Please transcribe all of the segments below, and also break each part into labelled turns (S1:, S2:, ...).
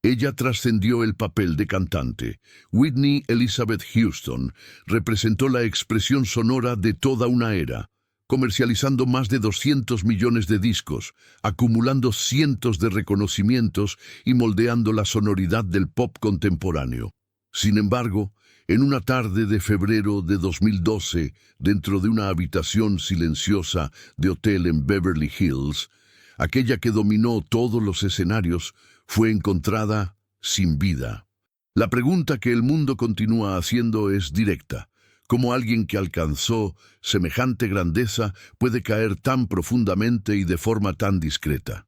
S1: Ella trascendió el papel de cantante. Whitney Elizabeth Houston representó la expresión sonora de toda una era, comercializando más de 200 millones de discos, acumulando cientos de reconocimientos y moldeando la sonoridad del pop contemporáneo. Sin embargo, en una tarde de febrero de 2012, dentro de una habitación silenciosa de hotel en Beverly Hills, aquella que dominó todos los escenarios, fue encontrada sin vida. La pregunta que el mundo continúa haciendo es directa. ¿Cómo alguien que alcanzó semejante grandeza puede caer tan profundamente y de forma tan discreta?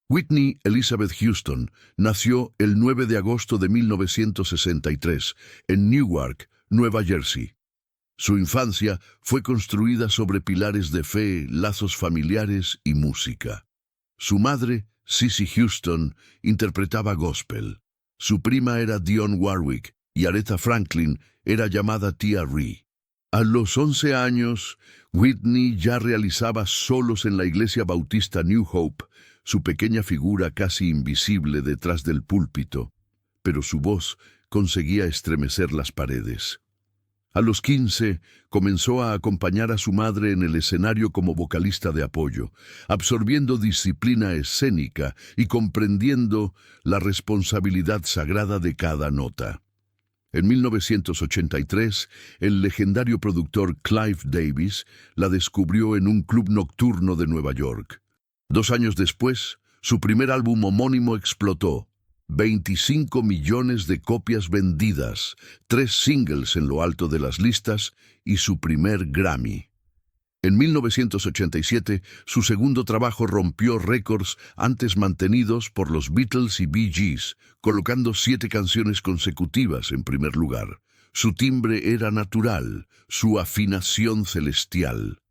S1: Whitney Elizabeth Houston nació el 9 de agosto de 1963 en Newark, Nueva Jersey. Su infancia fue construida sobre pilares de fe, lazos familiares y música. Su madre, Cissy Houston, interpretaba gospel. Su prima era Dionne Warwick y Aretha Franklin era llamada Tia Ree. A los 11 años, Whitney ya realizaba solos en la iglesia bautista New Hope, su pequeña figura casi invisible detrás del púlpito, pero su voz conseguía estremecer las paredes. A los 15, comenzó a acompañar a su madre en el escenario como vocalista de apoyo, absorbiendo disciplina escénica y comprendiendo la responsabilidad sagrada de cada nota. En 1983, el legendario productor Clive Davis la descubrió en un club nocturno de Nueva York. 2 años después, su primer álbum homónimo explotó. 25 millones de copias vendidas, 3 singles en lo alto de las listas y su primer Grammy. En 1987, su segundo trabajo rompió récords antes mantenidos por los Beatles y Bee Gees, colocando 7 canciones consecutivas en primer lugar. Su timbre era natural, su afinación celestial.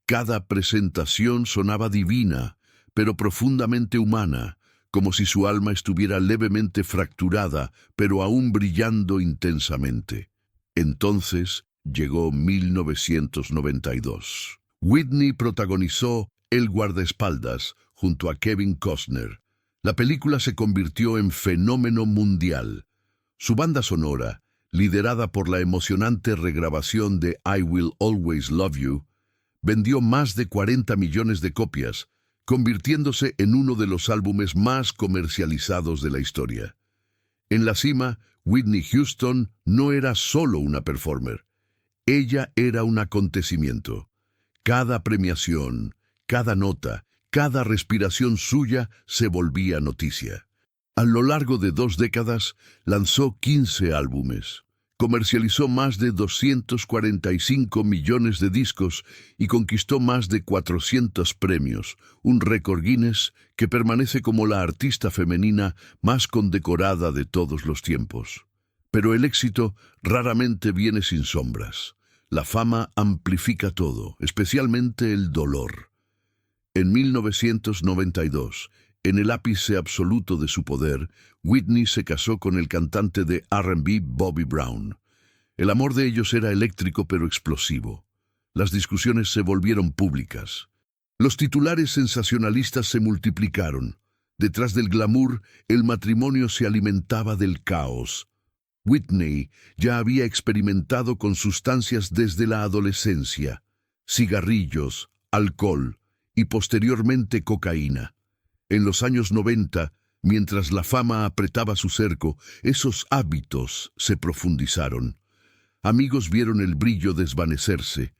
S1: Cada presentación sonaba divina, pero profundamente humana, como si su alma estuviera levemente fracturada, pero aún brillando intensamente. Entonces llegó 1992. Whitney protagonizó El guardaespaldas junto a Kevin Costner. La película se convirtió en fenómeno mundial. Su banda sonora, liderada por la emocionante regrabación de I Will Always Love You, vendió más de 40 millones de copias, convirtiéndose en uno de los álbumes más comercializados de la historia. En la cima, Whitney Houston no era solo una performer. Ella era un acontecimiento. Cada premiación, cada nota, cada respiración suya se volvía noticia. A lo largo de 2 décadas, lanzó 15 álbumes. Comercializó más de 245 millones de discos y conquistó más de 400 premios, un récord Guinness que permanece como la artista femenina más condecorada de todos los tiempos. Pero el éxito raramente viene sin sombras. La fama amplifica todo, especialmente el dolor. En 1992, en el ápice absoluto de su poder, Whitney se casó con el cantante de R&B Bobby Brown. El amor de ellos era eléctrico pero explosivo. Las discusiones se volvieron públicas. Los titulares sensacionalistas se multiplicaron. Detrás del glamour, el matrimonio se alimentaba del caos. Whitney ya había experimentado con sustancias desde la adolescencia, cigarrillos, alcohol y posteriormente cocaína. En los años 90, mientras la fama apretaba su cerco, esos hábitos se profundizaron. Amigos vieron el brillo desvanecerse.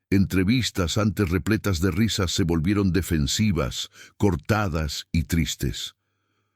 S1: Entrevistas antes repletas de risas se volvieron defensivas, cortadas y tristes.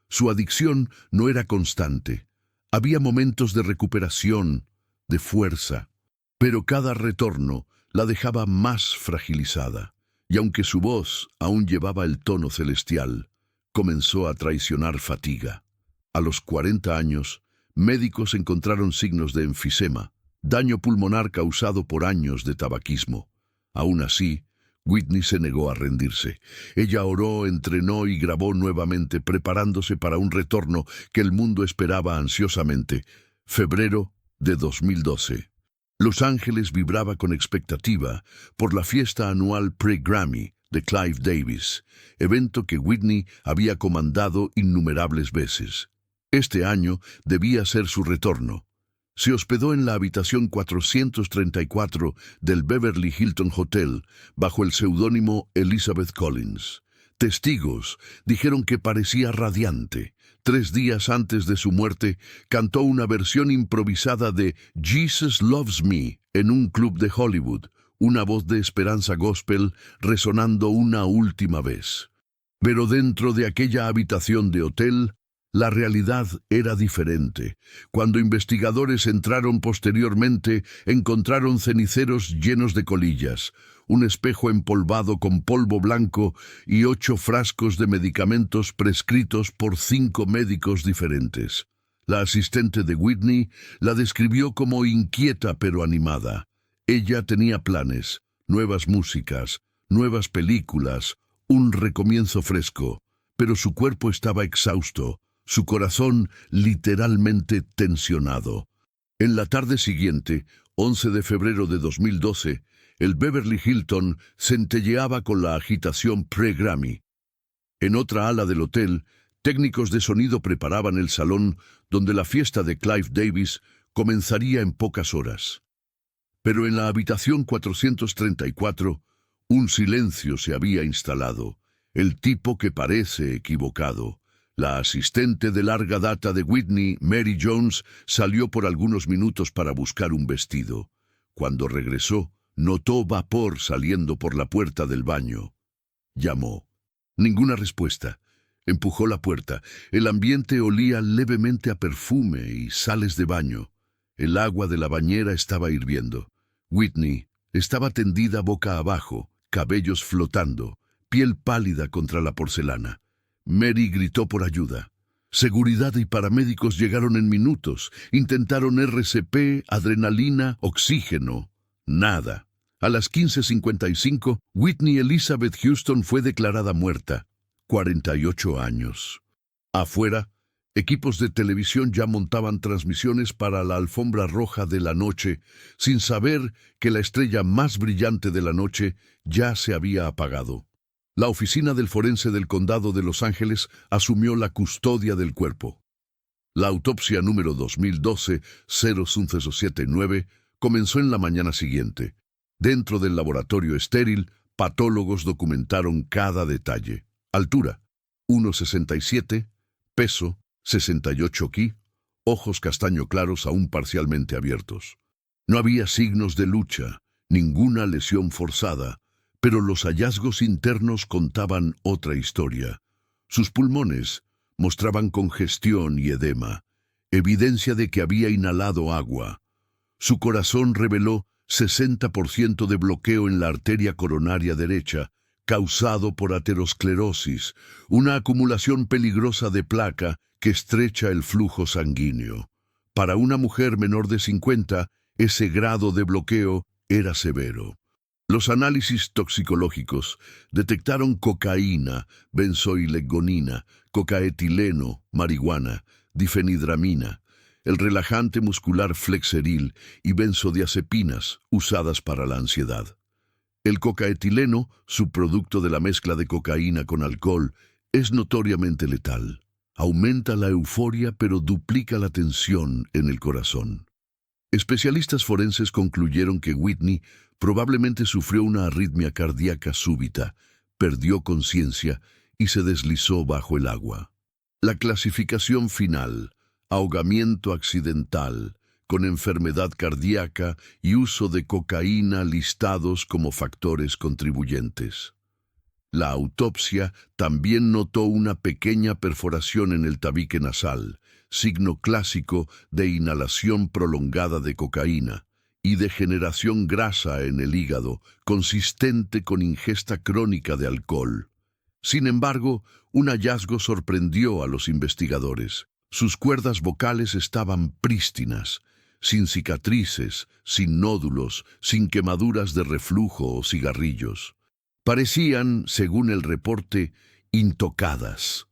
S1: Su adicción no era constante. Había momentos de recuperación, de fuerza, pero cada retorno la dejaba más fragilizada. Y aunque su voz aún llevaba el tono celestial, comenzó a traicionar fatiga. A los 40 años, médicos encontraron signos de enfisema, daño pulmonar causado por años de tabaquismo. Aún así, Whitney se negó a rendirse. Ella oró, entrenó y grabó nuevamente, preparándose para un retorno que el mundo esperaba ansiosamente. Febrero de 2012. Los Ángeles vibraba con expectativa por la fiesta anual pre-Grammy de Clive Davis, evento que Whitney había comandado innumerables veces. Este año debía ser su retorno. Se hospedó en la habitación 434 del Beverly Hilton Hotel bajo el seudónimo Elizabeth Collins. Testigos dijeron que parecía radiante. 3 días antes de su muerte, cantó una versión improvisada de Jesus Loves Me en un club de Hollywood, una voz de esperanza gospel resonando una última vez. Pero dentro de aquella habitación de hotel, la realidad era diferente. Cuando investigadores entraron posteriormente, encontraron ceniceros llenos de colillas, un espejo empolvado con polvo blanco y 8 frascos de medicamentos prescritos por 5 médicos diferentes. La asistente de Whitney la describió como inquieta pero animada. Ella tenía planes, nuevas músicas, nuevas películas, un recomienzo fresco, pero su cuerpo estaba exhausto, su corazón literalmente tensionado. En la tarde siguiente, 11 de febrero de 2012, el Beverly Hilton centelleaba con la agitación pre-Grammy. En otra ala del hotel, técnicos de sonido preparaban el salón donde la fiesta de Clive Davis comenzaría en pocas horas. Pero en la habitación 434, un silencio se había instalado. El tipo que parece equivocado. La asistente de larga data de Whitney, Mary Jones, salió por algunos minutos para buscar un vestido. Cuando regresó, notó vapor saliendo por la puerta del baño. Llamó. Ninguna respuesta. Empujó la puerta. El ambiente olía levemente a perfume y sales de baño. El agua de la bañera estaba hirviendo. Whitney estaba tendida boca abajo, cabellos flotando, piel pálida contra la porcelana. Mary gritó por ayuda. Seguridad y paramédicos llegaron en minutos. Intentaron RCP, adrenalina, oxígeno. Nada. A las 15:55, Whitney Elizabeth Houston fue declarada muerta. 48 años. Afuera, equipos de televisión ya montaban transmisiones para la alfombra roja de la noche, sin saber que la estrella más brillante de la noche ya se había apagado. La oficina del forense del condado de Los Ángeles asumió la custodia del cuerpo. La autopsia número 2012-01579 comenzó en la mañana siguiente. Dentro del laboratorio estéril, patólogos documentaron cada detalle. Altura, 1,67, peso, 68 ki, ojos castaño claros aún parcialmente abiertos. No había signos de lucha, ninguna lesión forzada, pero los hallazgos internos contaban otra historia. Sus pulmones mostraban congestión y edema, evidencia de que había inhalado agua. Su corazón reveló 60% de bloqueo en la arteria coronaria derecha, causado por aterosclerosis, una acumulación peligrosa de placa que estrecha el flujo sanguíneo. Para una mujer menor de 50, ese grado de bloqueo era severo. Los análisis toxicológicos detectaron cocaína, benzoilegonina, cocaetileno, marihuana, difenidramina, el relajante muscular Flexeril y benzodiazepinas usadas para la ansiedad. El cocaetileno, subproducto de la mezcla de cocaína con alcohol, es notoriamente letal. Aumenta la euforia pero duplica la tensión en el corazón. Especialistas forenses concluyeron que Whitney probablemente sufrió una arritmia cardíaca súbita, perdió conciencia y se deslizó bajo el agua. La clasificación final, ahogamiento accidental, con enfermedad cardíaca y uso de cocaína listados como factores contribuyentes. La autopsia también notó una pequeña perforación en el tabique nasal, signo clásico de inhalación prolongada de cocaína, y degeneración grasa en el hígado, consistente con ingesta crónica de alcohol. Sin embargo, un hallazgo sorprendió a los investigadores. Sus cuerdas vocales estaban prístinas, sin cicatrices, sin nódulos, sin quemaduras de reflujo o cigarrillos. Parecían, según el reporte, intocadas,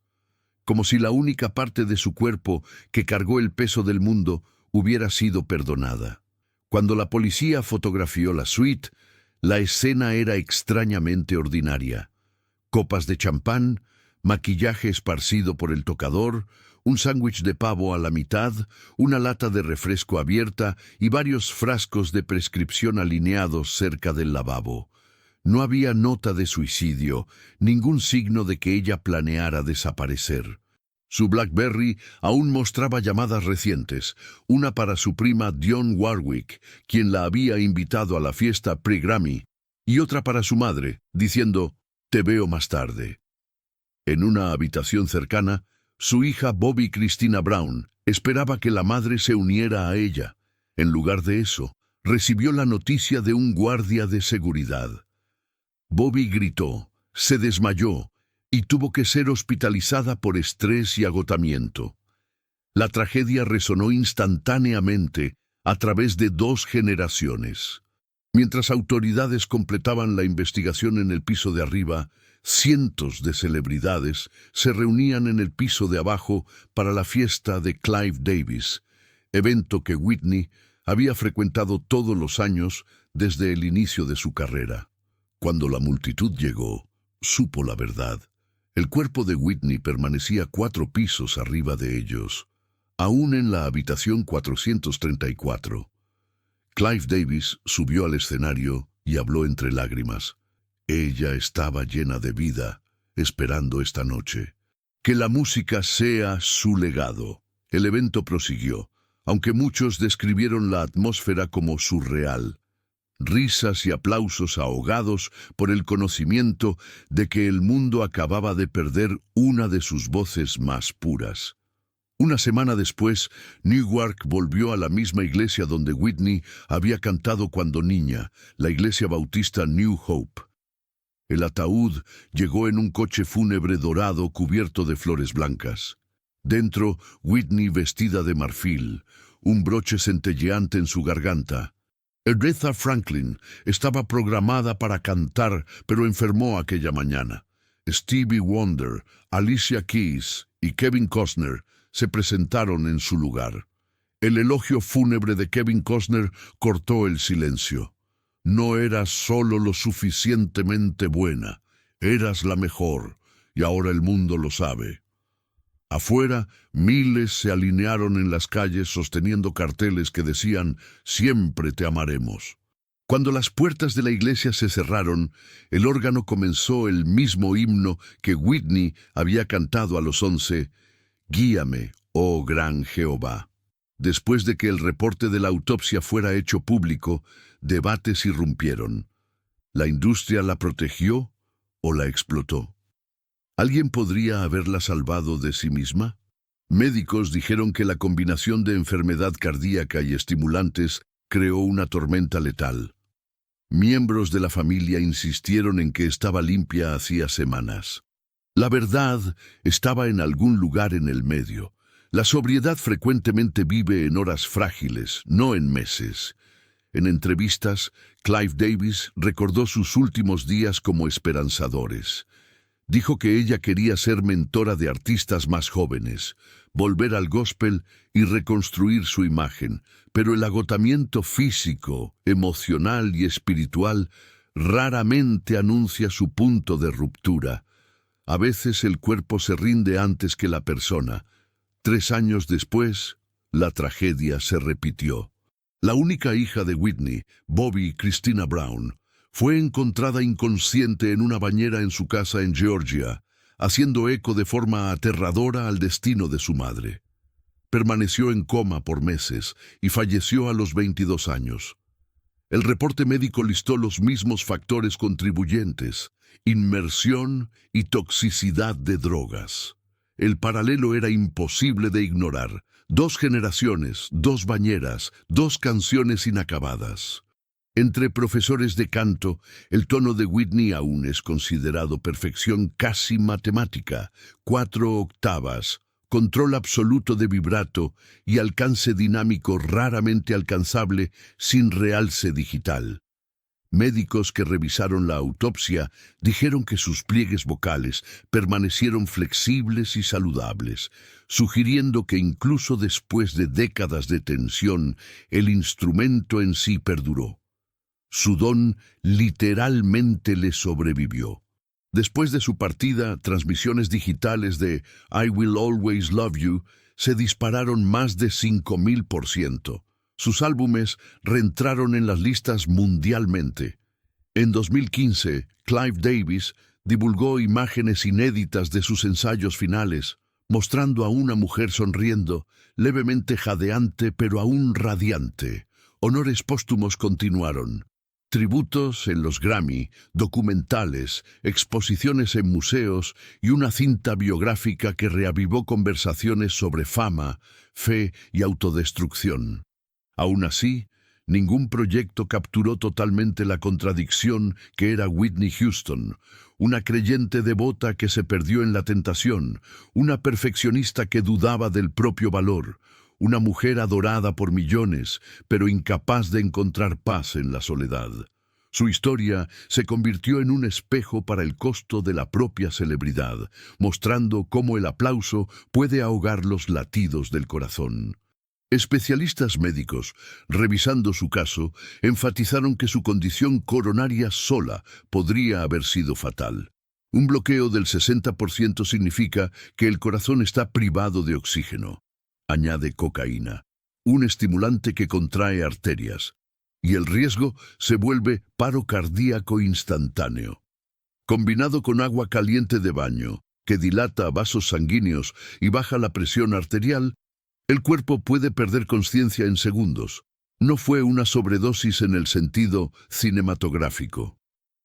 S1: como si la única parte de su cuerpo que cargó el peso del mundo hubiera sido perdonada. Cuando la policía fotografió la suite, la escena era extrañamente ordinaria. Copas de champán, maquillaje esparcido por el tocador, un sándwich de pavo a la mitad, una lata de refresco abierta y varios frascos de prescripción alineados cerca del lavabo. No había nota de suicidio, ningún signo de que ella planeara desaparecer. Su BlackBerry aún mostraba llamadas recientes, una para su prima Dionne Warwick, quien la había invitado a la fiesta pre-Grammy, y otra para su madre, diciendo, «Te veo más tarde». En una habitación cercana, su hija Bobby Christina Brown esperaba que la madre se uniera a ella. En lugar de eso, recibió la noticia de un guardia de seguridad. Bobby gritó, se desmayó y tuvo que ser hospitalizada por estrés y agotamiento. La tragedia resonó instantáneamente a través de 2 generaciones. Mientras autoridades completaban la investigación en el piso de arriba, cientos de celebridades se reunían en el piso de abajo para la fiesta de Clive Davis, evento que Whitney había frecuentado todos los años desde el inicio de su carrera. Cuando la multitud llegó, supo la verdad. El cuerpo de Whitney permanecía 4 pisos arriba de ellos, aún en la habitación 434. Clive Davis subió al escenario y habló entre lágrimas. Ella estaba llena de vida, esperando esta noche. Que la música sea su legado. El evento prosiguió, aunque muchos describieron la atmósfera como surreal. Risas y aplausos ahogados por el conocimiento de que el mundo acababa de perder una de sus voces más puras. Una semana después, Newark volvió a la misma iglesia donde Whitney había cantado cuando niña, la iglesia bautista New Hope. El ataúd llegó en un coche fúnebre dorado cubierto de flores blancas. Dentro, Whitney vestida de marfil, un broche centelleante en su garganta. Aretha Franklin estaba programada para cantar, pero enfermó aquella mañana. Stevie Wonder, Alicia Keys y Kevin Costner se presentaron en su lugar. El elogio fúnebre de Kevin Costner cortó el silencio. No eras solo lo suficientemente buena, eras la mejor, y ahora el mundo lo sabe. Afuera, miles se alinearon en las calles sosteniendo carteles que decían «Siempre te amaremos». Cuando las puertas de la iglesia se cerraron, el órgano comenzó el mismo himno que Whitney había cantado a los 11, «Guíame, oh gran Jehová». Después de que el reporte de la autopsia fuera hecho público, debates irrumpieron. ¿La industria la protegió o la explotó? ¿Alguien podría haberla salvado de sí misma? Médicos dijeron que la combinación de enfermedad cardíaca y estimulantes creó una tormenta letal. Miembros de la familia insistieron en que estaba limpia hacía semanas. La verdad estaba en algún lugar en el medio. La sobriedad frecuentemente vive en horas frágiles, no en meses. En entrevistas, Clive Davis recordó sus últimos días como esperanzadores. Dijo que ella quería ser mentora de artistas más jóvenes, volver al gospel y reconstruir su imagen, pero el agotamiento físico, emocional y espiritual raramente anuncia su punto de ruptura. A veces el cuerpo se rinde antes que la persona. 3 años después, la tragedia se repitió. La única hija de Whitney, Bobby Christina Brown, fue encontrada inconsciente en una bañera en su casa en Georgia, haciendo eco de forma aterradora al destino de su madre. Permaneció en coma por meses y falleció a los 22 años. El reporte médico listó los mismos factores contribuyentes: inmersión y toxicidad de drogas. El paralelo era imposible de ignorar. 2 generaciones, 2 bañeras, 2 canciones inacabadas. Entre profesores de canto, el tono de Whitney aún es considerado perfección casi matemática, 4 octavas, control absoluto de vibrato y alcance dinámico raramente alcanzable sin realce digital. Médicos que revisaron la autopsia dijeron que sus pliegues vocales permanecieron flexibles y saludables, sugiriendo que incluso después de décadas de tensión, el instrumento en sí perduró. Su don literalmente le sobrevivió. Después de su partida, transmisiones digitales de I Will Always Love You se dispararon más de 5000%. Sus álbumes reentraron en las listas mundialmente. En 2015, Clive Davis divulgó imágenes inéditas de sus ensayos finales, mostrando a una mujer sonriendo, levemente jadeante pero aún radiante. Honores póstumos continuaron. Tributos en los Grammy, documentales, exposiciones en museos y una cinta biográfica que reavivó conversaciones sobre fama, fe y autodestrucción. Aún así, ningún proyecto capturó totalmente la contradicción que era Whitney Houston, una creyente devota que se perdió en la tentación, una perfeccionista que dudaba del propio valor, una mujer adorada por millones, pero incapaz de encontrar paz en la soledad. Su historia se convirtió en un espejo para el costo de la propia celebridad, mostrando cómo el aplauso puede ahogar los latidos del corazón. Especialistas médicos, revisando su caso, enfatizaron que su condición coronaria sola podría haber sido fatal. Un bloqueo del 60% significa que el corazón está privado de oxígeno. Añade cocaína, un estimulante que contrae arterias, y el riesgo se vuelve paro cardíaco instantáneo. Combinado con agua caliente de baño, que dilata vasos sanguíneos y baja la presión arterial, el cuerpo puede perder conciencia en segundos. No fue una sobredosis en el sentido cinematográfico.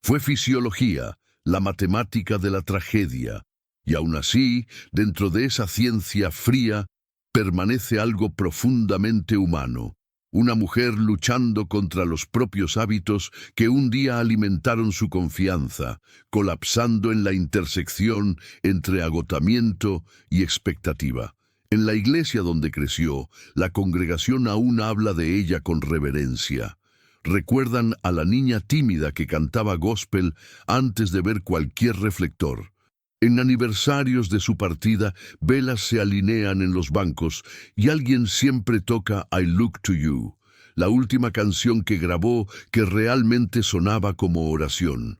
S1: Fue fisiología, la matemática de la tragedia, y aún así, dentro de esa ciencia fría, permanece algo profundamente humano. Una mujer luchando contra los propios hábitos que un día alimentaron su confianza, colapsando en la intersección entre agotamiento y expectativa. En la iglesia donde creció, la congregación aún habla de ella con reverencia. Recuerdan a la niña tímida que cantaba gospel antes de ver cualquier reflector. En aniversarios de su partida, velas se alinean en los bancos y alguien siempre toca I Look to You, la última canción que grabó que realmente sonaba como oración.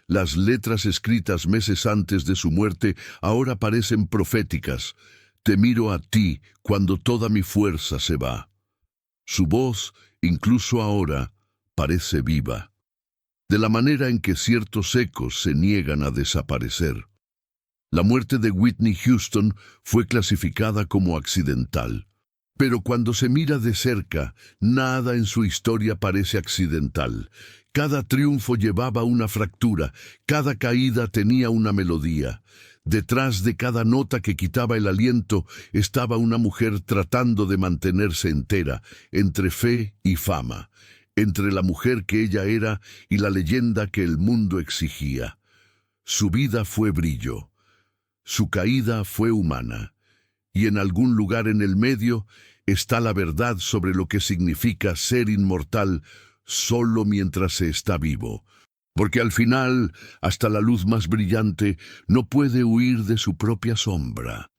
S1: Las letras escritas meses antes de su muerte ahora parecen proféticas. Te miro a ti cuando toda mi fuerza se va. Su voz, incluso ahora, parece viva, de la manera en que ciertos ecos se niegan a desaparecer. La muerte de Whitney Houston fue clasificada como accidental. Pero cuando se mira de cerca, nada en su historia parece accidental. Cada triunfo llevaba una fractura, cada caída tenía una melodía. Detrás de cada nota que quitaba el aliento estaba una mujer tratando de mantenerse entera, entre fe y fama, entre la mujer que ella era y la leyenda que el mundo exigía. Su vida fue brillo. Su caída fue humana, y en algún lugar en el medio está la verdad sobre lo que significa ser inmortal solo mientras se está vivo, porque al final, hasta la luz más brillante no puede huir de su propia sombra.